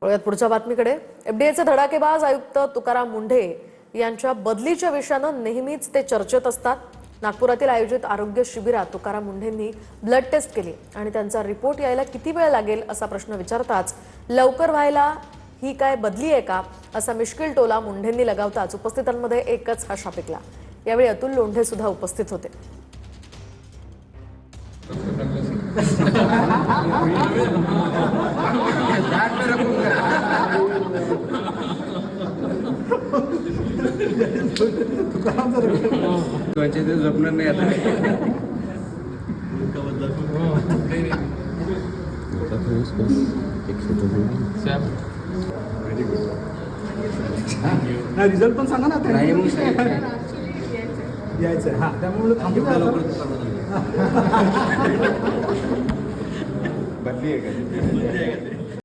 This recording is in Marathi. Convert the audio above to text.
वळूयात पुढच्या बातमीकडे. एफडीएचे धडाकेबाज आयुक्त तुकाराम मुंढे यांच्या बदलीच्या विषयानं नेहमीच ते चर्चेत असतात. नागपुरातील आयोजित आरोग्य शिबिरात तुकाराम मुंढेंनी ब्लड टेस्ट केली आणि त्यांचा रिपोर्ट यायला किती वेळ लागेल असा प्रश्न विचारताच लवकर व्हायला ही काय बदली आहे का असा मिश्किल टोला मुंढेंनी लगावताच उपस्थितांमध्ये एकच हशा पिकला. यावेळी अतुल लोंढे सुद्धा उपस्थित होते. जपणार नाही आता. रिझल्ट पण सांगा ना. नाही मग यायचं हां, त्यामुळे बदली आहे का?